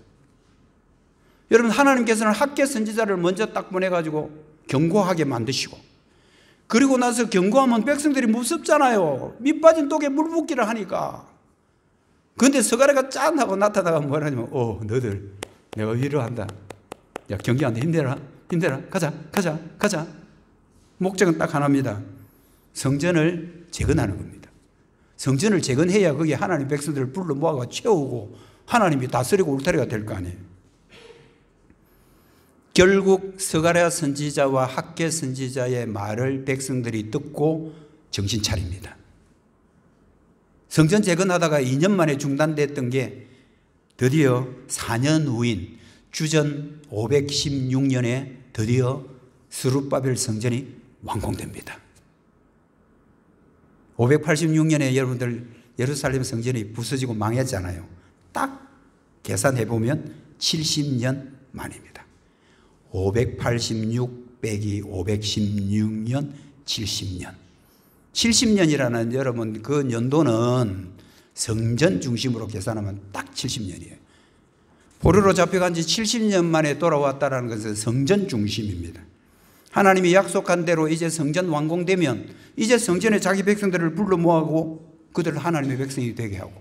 여러분 하나님께서는 학계 선지자를 먼저 딱 보내가지고 경고하게 만드시고, 그리고 나서 경고하면 백성들이 무섭잖아요. 밑 빠진 독에 물 붓기를 하니까. 그런데 스가랴가 짠 하고 나타나가 뭐라냐면 너들 내가 위로한다. 야 경계한다. 힘내라 가자. 목적은 딱 하나입니다. 성전을 재건하는 겁니다. 성전을 재건해야 거기에 하나님 백성들을 불러 모아가 채우고 하나님이 다스리고 울타리가 될 거 아니에요. 결국 스가랴 선지자와 학계 선지자의 말을 백성들이 듣고 정신 차립니다. 성전 재건하다가 2년 만에 중단됐던 게 드디어 4년 후인 주전 516년에 드디어 스룹바벨 성전이 완공됩니다. 586년에 여러분들 예루살렘 성전이 부서지고 망했잖아요. 딱 계산해보면 70년 만입니다. 586 빼기 516년 70년. 70년이라는 여러분 그 연도는 성전 중심으로 계산하면 딱 70년이에요. 포로로 잡혀간 지 70년 만에 돌아왔다는 것은 성전 중심입니다. 하나님이 약속한 대로 이제 성전 완공되면 이제 성전에 자기 백성들을 불러 모아고 그들을 하나님의 백성이 되게 하고,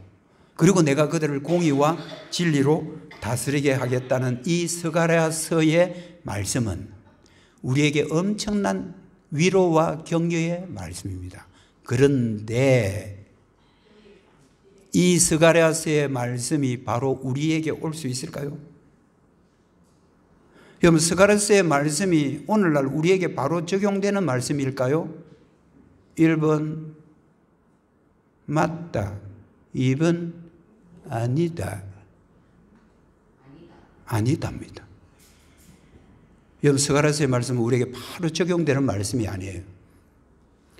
그리고 내가 그들을 공의와 진리로 다스리게 하겠다는 이 스가랴서의 말씀은 우리에게 엄청난 위로와 격려의 말씀입니다. 그런데 이 스가랴서의 말씀이 바로 우리에게 올 수 있을까요? 여러분 스가랴서의 말씀이 오늘날 우리에게 바로 적용되는 말씀일까요? 1번 맞다, 2번 아니다. 아니답니다. 여러분, 스가랴서의 말씀은 우리에게 바로 적용되는 말씀이 아니에요.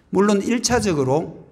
물론 1차적으로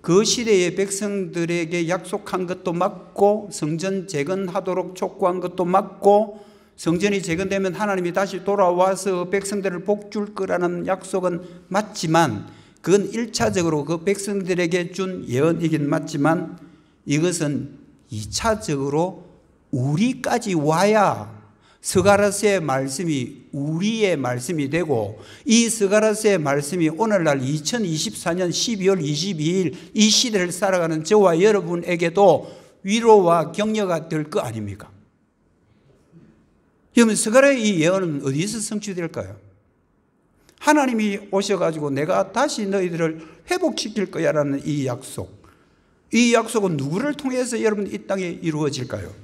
그 시대의 백성들에게 약속한 것도 맞고, 성전 재건하도록 촉구한 것도 맞고, 성전이 재건되면 하나님이 다시 돌아와서 백성들을 복 줄 거라는 약속은 맞지만, 그건 1차적으로 그 백성들에게 준 예언이긴 맞지만, 이것은 2차적으로 우리까지 와야 스가랴서의 말씀이 우리의 말씀이 되고, 이 스가랴서의 말씀이 오늘날 2024년 12월 22일 이 시대를 살아가는 저와 여러분에게도 위로와 격려가 될 거 아닙니까? 그러면 스가랴의 이 예언은 어디서 성취될까요? 하나님이 오셔가지고 내가 다시 너희들을 회복시킬 거야라는 이 약속, 이 약속은 누구를 통해서 여러분 이 땅에 이루어질까요?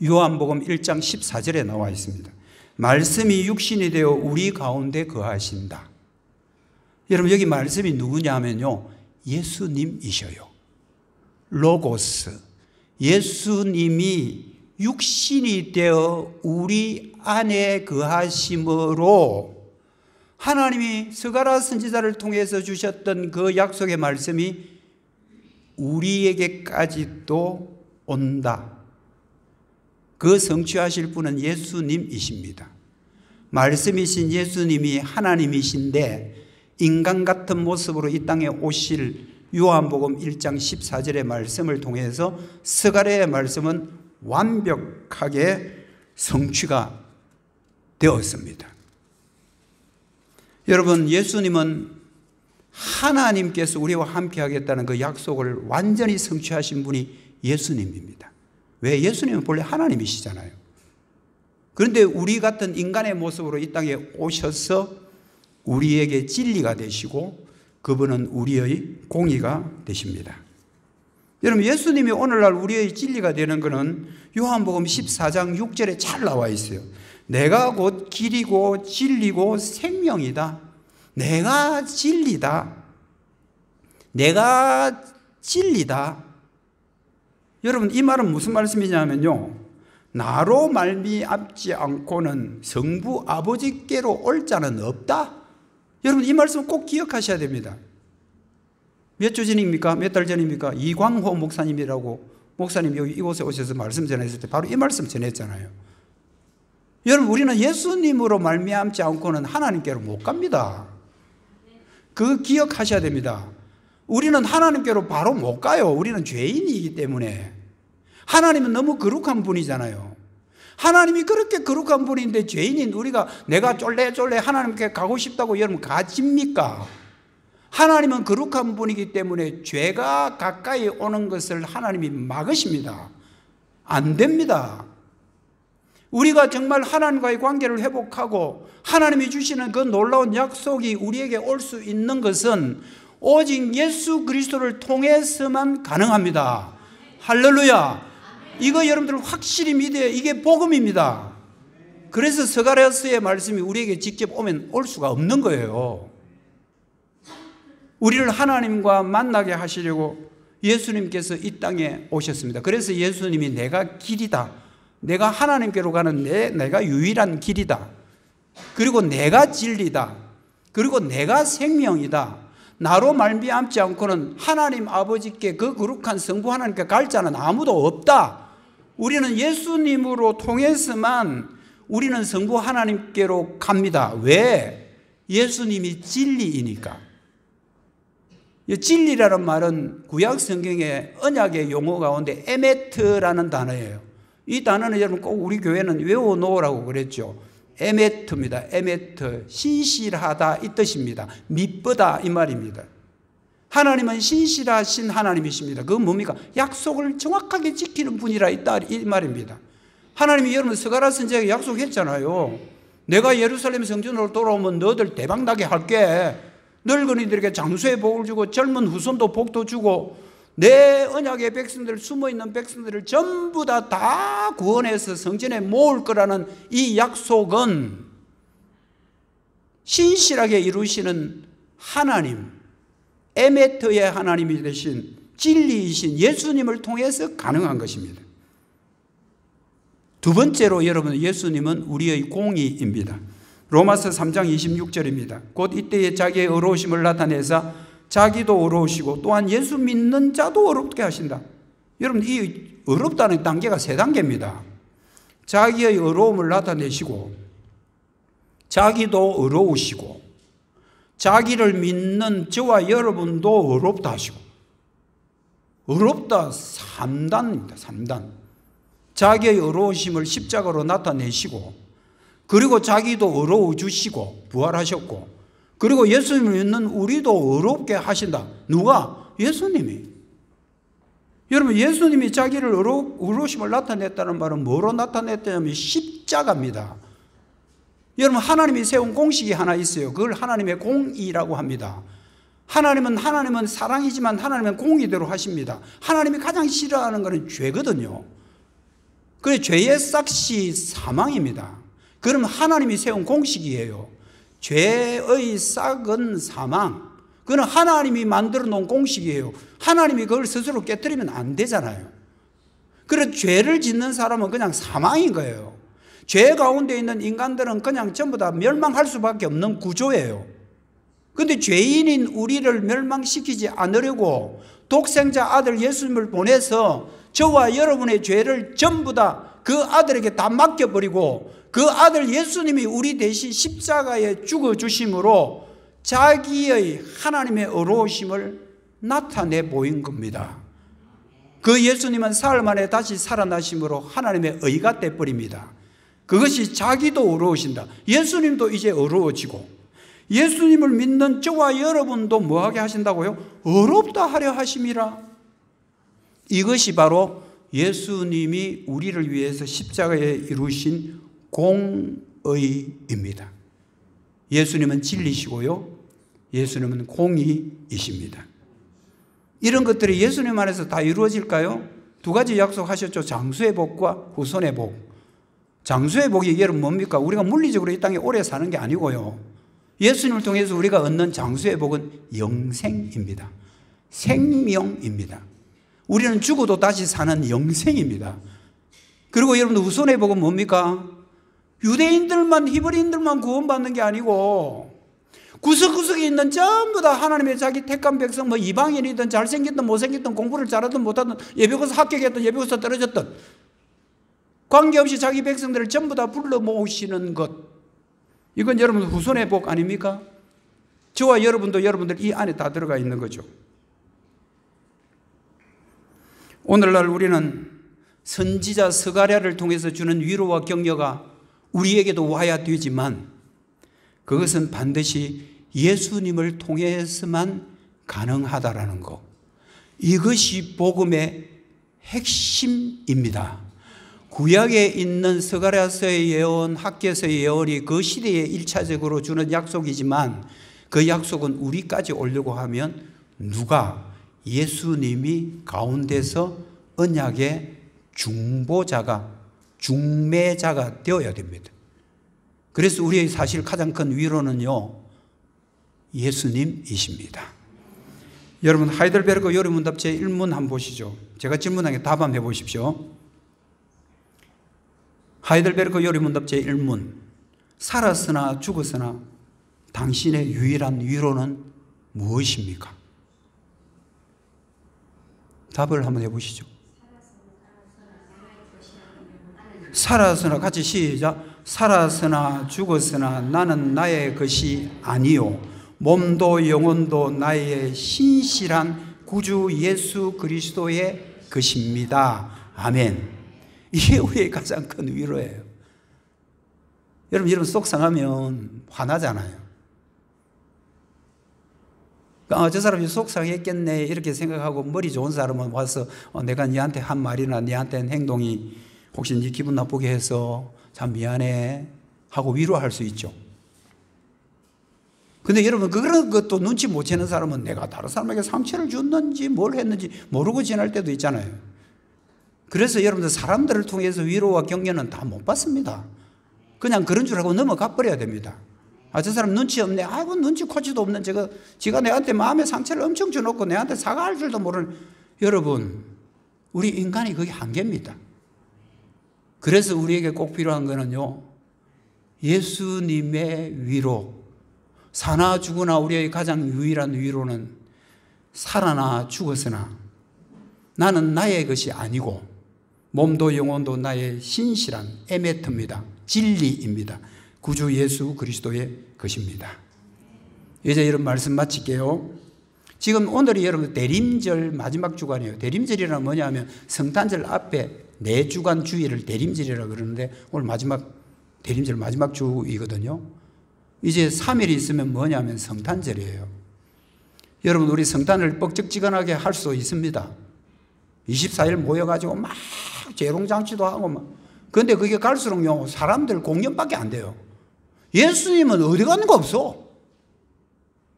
요한복음 1장 14절에 나와 있습니다. 말씀이 육신이 되어 우리 가운데 거하신다. 여러분, 여기 말씀이 누구냐 하면요, 예수님이셔요. 로고스, 예수님이 육신이 되어 우리 안에 거하심으로 하나님이 스가랴 선지자를 통해서 주셨던 그 약속의 말씀이 우리에게까지도 온다. 그 성취하실 분은 예수님이십니다. 말씀이신 예수님이 하나님이신데 인간 같은 모습으로 이 땅에 오실 요한복음 1장 14절의 말씀을 통해서 스가랴의 말씀은 완벽하게 성취가 되었습니다. 여러분, 예수님은 하나님께서 우리와 함께 하겠다는 그 약속을 완전히 성취하신 분이 예수님입니다. 왜? 예수님은 본래 하나님이시잖아요. 그런데 우리 같은 인간의 모습으로 이 땅에 오셔서 우리에게 진리가 되시고 그분은 우리의 공의가 되십니다. 여러분, 예수님이 오늘날 우리의 진리가 되는 것은 요한복음 14장 6절에 잘 나와 있어요. 내가 곧 길이고 진리고 생명이다. 내가 진리다. 내가 진리다. 여러분, 이 말은 무슨 말씀이냐면요, 나로 말미암지 않고는 성부 아버지께로 올 자는 없다. 여러분, 이 말씀 꼭 기억하셔야 됩니다. 몇 주 전입니까? 몇 달 전입니까? 이광호 목사님이라고 목사님 여기 이곳에 오셔서 말씀 전했을 때 바로 이 말씀 전했잖아요. 여러분, 우리는 예수님으로 말미암지 않고는 하나님께로 못 갑니다. 그거 기억하셔야 됩니다. 우리는 하나님께로 바로 못 가요. 우리는 죄인이기 때문에. 하나님은 너무 거룩한 분이잖아요. 하나님이 그렇게 거룩한 분인데 죄인인 우리가 내가 쫄래쫄래 하나님께 가고 싶다고 여러분 가집니까? 하나님은 거룩한 분이기 때문에 죄가 가까이 오는 것을 하나님이 막으십니다. 안 됩니다. 우리가 정말 하나님과의 관계를 회복하고 하나님이 주시는 그 놀라운 약속이 우리에게 올 수 있는 것은 오직 예수 그리스도를 통해서만 가능합니다. 할렐루야. 이거 여러분들 확실히 믿어야 이게 복음입니다. 그래서 스가랴서의 말씀이 우리에게 직접 오면 올 수가 없는 거예요. 우리를 하나님과 만나게 하시려고 예수님께서 이 땅에 오셨습니다. 그래서 예수님이 내가 길이다. 내가 하나님께로 가는 내가 유일한 길이다. 그리고 내가 진리다. 그리고 내가 생명이다. 나로 말미암지 않고는 하나님 아버지께 그 거룩한 성부 하나님께 갈 자는 아무도 없다. 우리는 예수님으로 통해서만 우리는 성부 하나님께로 갑니다. 왜? 예수님이 진리이니까. 진리라는 말은 구약 성경의 언약의 용어 가운데 에메트라는 단어예요. 이 단어는 여러분 꼭 우리 교회는 외워놓으라고 그랬죠. 에메트입니다. 에메트, 신실하다 이 뜻입니다. 미쁘다 이 말입니다. 하나님은 신실하신 하나님이십니다. 그건 뭡니까? 약속을 정확하게 지키는 분이라 있다 이 말입니다. 하나님이 여러분 스가랴 선지자에게 약속했잖아요. 내가 예루살렘 성전으로 돌아오면 너희들 대박나게 할게. 늙은이들에게 장수의 복을 주고 젊은 후손도 복도 주고 내 언약의 백성들, 숨어있는 백성들을 전부 다 구원해서 성전에 모을 거라는 이 약속은 신실하게 이루시는 하나님, 에메트의 하나님이 되신 진리이신 예수님을 통해서 가능한 것입니다. 두 번째로 여러분, 예수님은 우리의 공의입니다. 로마서 3장 26절입니다. 곧 이때에 자기의 의로우심을 나타내사 자기도 의로우시고 또한 예수 믿는 자도 의롭게 하신다. 여러분, 이 의롭다는 단계가 세 단계입니다. 자기의 의로움을 나타내시고 자기도 의로우시고 자기를 믿는 저와 여러분도 의롭다 하시고, 의롭다 3단입니다. 3단. 자기의 의로우심을 십자가로 나타내시고, 그리고 자기도 의로워 주시고 부활하셨고, 그리고 예수님을 믿는 우리도 의롭게 하신다. 누가? 예수님이. 여러분, 예수님이 자기를 의로우심을 나타냈다는 말은 뭐로 나타냈다면 십자가입니다. 여러분, 하나님이 세운 공식이 하나 있어요. 그걸 하나님의 공의라고 합니다. 하나님은 사랑이지만 하나님은 공의대로 하십니다. 하나님이 가장 싫어하는 것은 죄거든요. 그래서 죄의 삭시 사망입니다. 그럼 하나님이 세운 공식이에요. 죄의 싹은 사망. 그건 하나님이 만들어 놓은 공식이에요. 하나님이 그걸 스스로 깨뜨리면 안 되잖아요. 그래서 죄를 짓는 사람은 그냥 사망인 거예요. 죄 가운데 있는 인간들은 그냥 전부 다 멸망할 수밖에 없는 구조예요. 그런데 죄인인 우리를 멸망시키지 않으려고 독생자 아들 예수님을 보내서 저와 여러분의 죄를 전부 다 그 아들에게 다 맡겨버리고, 그 아들 예수님이 우리 대신 십자가에 죽어주심으로 자기의 하나님의 의로우심을 나타내 보인 겁니다. 그 예수님은 사흘 만에 다시 살아나심으로 하나님의 의가 돼버립니다. 그것이 자기도 의로우신다. 예수님도 이제 의로워지고, 예수님을 믿는 저와 여러분도 뭐하게 하신다고요? 의롭다 하려 하심이라. 이것이 바로 예수님이 우리를 위해서 십자가에 이루신 공의입니다. 예수님은 진리시고요, 예수님은 공의이십니다. 이런 것들이 예수님 안에서 다 이루어질까요? 두 가지 약속하셨죠. 장수의 복과 후손의 복. 장수의 복이 여러분 뭡니까? 우리가 물리적으로 이 땅에 오래 사는 게 아니고요, 예수님을 통해서 우리가 얻는 장수의 복은 영생입니다. 생명입니다. 우리는 죽어도 다시 사는 영생입니다. 그리고 여러분, 후손의 복은 뭡니까? 유대인들만, 히브리인들만 구원받는 게 아니고 구석구석에 있는 전부 다 하나님의 자기 택한 백성, 뭐 이방인이든 잘생겼든 못생겼든 공부를 잘하든 못하든 예배고사 합격했든 예배고사 떨어졌든 관계없이 자기 백성들을 전부 다 불러 모으시는 것, 이건 여러분 후손의 복 아닙니까? 저와 여러분도 여러분들 이 안에 다 들어가 있는 거죠. 오늘날 우리는 선지자 스가랴를 통해서 주는 위로와 격려가 우리에게도 와야 되지만 그것은 반드시 예수님을 통해서만 가능하다라는 것, 이것이 복음의 핵심입니다. 구약에 있는 스가랴서의 예언, 학개서의 예언이 그 시대에 1차적으로 주는 약속이지만 그 약속은 우리까지 오려고 하면 누가? 예수님이 가운데서 언약의 중보자가, 중매자가 되어야 됩니다. 그래서 우리의 사실 가장 큰 위로는요, 예수님이십니다. 여러분, 하이델베르크 요리문답 제1문 한번 보시죠. 제가 질문한 게 답 한번 해보십시오. 하이델베르크 요리문답 제1문, 살았으나 죽었으나 당신의 유일한 위로는 무엇입니까? 답을 한번 해보시죠. 살았으나, 같이 시작. 살았으나 죽었으나 나는 나의 것이 아니요 몸도 영혼도 나의 신실한 구주 예수 그리스도의 것입니다. 아멘. 이게 우리의 가장 큰 위로예요. 여러분 속상하면 화나잖아요. 저 사람이 속상했겠네 이렇게 생각하고 머리 좋은 사람은 와서 내가 니한테 한 말이나 니한테 한 행동이 혹시 니 기분 나쁘게 해서 참 미안해 하고 위로할 수 있죠. 근데 여러분, 그런 것도 눈치 못 채는 사람은 내가 다른 사람에게 상처를 줬는지 뭘 했는지 모르고 지날 때도 있잖아요. 그래서 여러분들 사람들을 통해서 위로와 격려는 다 못 받습니다. 그냥 그런 줄 알고 넘어가 버려야 됩니다. 저 사람 눈치 없네. 아이고, 눈치 코치도 없는 지가 내한테 마음에 상처를 엄청 줘놓고 내한테 사과할 줄도 모르는. 여러분, 우리 인간이 그게 한계입니다. 그래서 우리에게 꼭 필요한 거는요, 예수님의 위로. 사나 죽으나 우리의 가장 유일한 위로는 살아나 죽었으나 나는 나의 것이 아니고 몸도 영혼도 나의 신실한 에메트입니다. 진리입니다. 구주 예수 그리스도의 것입니다. 이제 이런 말씀 마칠게요. 지금 오늘이 여러분 대림절 마지막 주간이에요. 대림절이란 뭐냐면 성탄절 앞에 4주간 주일을 대림절이라고 그러는데 오늘 마지막 대림절 마지막 주이거든요. 이제 3일이 있으면 뭐냐면 성탄절이에요. 여러분 우리 성탄을 뻑적지근하게 할 수 있습니다. 24일 모여가지고 막 재롱장치도 하고 막. 그런데 그게 갈수록요 사람들 공연밖에 안 돼요. 예수님은 어디 가는 거 없어.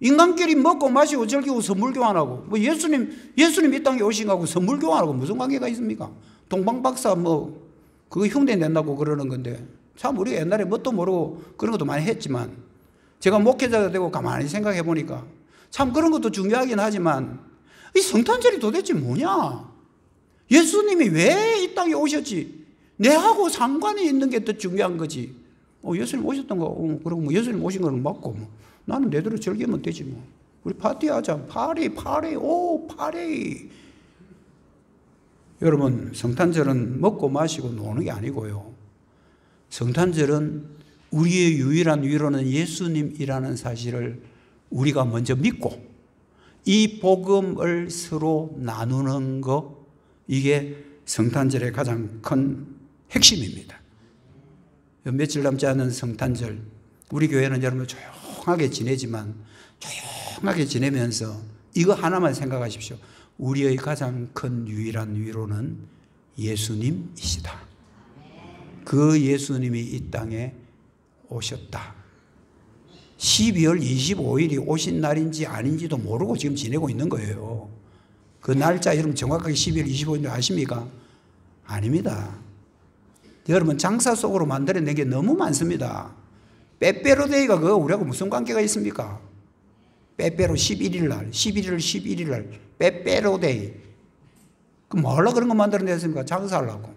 인간끼리 먹고 마시고 즐기고 선물 교환하고, 뭐 예수님 이 땅에 오신 거하고 선물 교환하고 무슨 관계가 있습니까? 동방박사 뭐 그거 흉내 낸다고 그러는 건데, 참 우리가 옛날에 뭣도 모르고 그런 것도 많이 했지만 제가 목회자가 되고 가만히 생각해 보니까 참 그런 것도 중요하긴 하지만 이 성탄절이 도대체 뭐냐? 예수님이 왜 이 땅에 오셨지? 내하고 상관이 있는 게 더 중요한 거지. 예수님 오셨던 거, 그리고 뭐 예수님 오신 거는 맞고, 뭐. 나는 내대로 즐기면 되지 뭐. 우리 파티하자. 파리. 여러분, 성탄절은 먹고 마시고 노는 게 아니고요. 성탄절은 우리의 유일한 위로는 예수님이라는 사실을 우리가 먼저 믿고 이 복음을 서로 나누는 거, 이게 성탄절의 가장 큰 핵심입니다. 며칠 남지 않은 성탄절, 우리 교회는 여러분 조용하게 지내지만 조용하게 지내면서 이거 하나만 생각하십시오. 우리의 가장 큰 유일한 위로는 예수님이시다. 그 예수님이 이 땅에 오셨다. 12월 25일이 오신 날인지 아닌지도 모르고 지금 지내고 있는 거예요. 그 날짜 여러분 정확하게 12월 25일 아십니까? 아닙니다. 여러분 장사 속으로 만들어낸 게 너무 많습니다. 빼빼로데이가 그거 우리하고 무슨 관계가 있습니까? 빼빼로 11일 날, 11월 11일 날 빼빼로데이. 그 뭐 하려고 그런 거 만들어냈습니까? 장사하려고.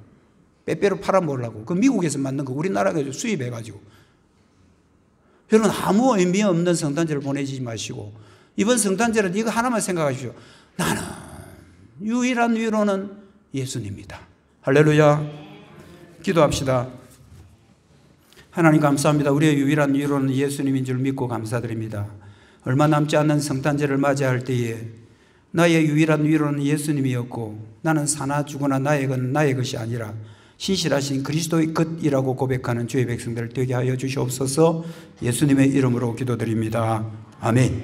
빼빼로 팔아먹으려고. 그 미국에서 만든 거 우리나라에서 수입해가지고. 여러분 아무 의미 없는 성탄절을 보내지 마시고 이번 성탄절은 이거 하나만 생각하십시오. 나는 유일한 위로는 예수님이다. 할렐루야. 기도합시다. 하나님 감사합니다. 우리의 유일한 위로는 예수님인 줄 믿고 감사드립니다. 얼마 남지 않는 성탄절을 맞이할 때에 나의 유일한 위로는 예수님이었고 나는 사나 죽으나 나의 건 나의 것이 아니라 신실하신 그리스도의 것이라고 고백하는 주의 백성들 되게 하여 주시옵소서. 예수님의 이름으로 기도드립니다. 아멘.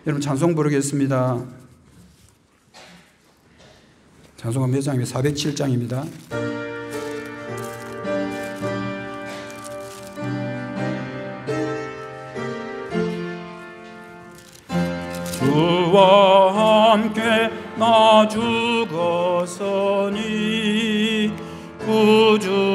여러분 찬송 부르겠습니다. 찬송가 몇 장이에요? 407장입니다. 주와 함께 나 죽었으니 구주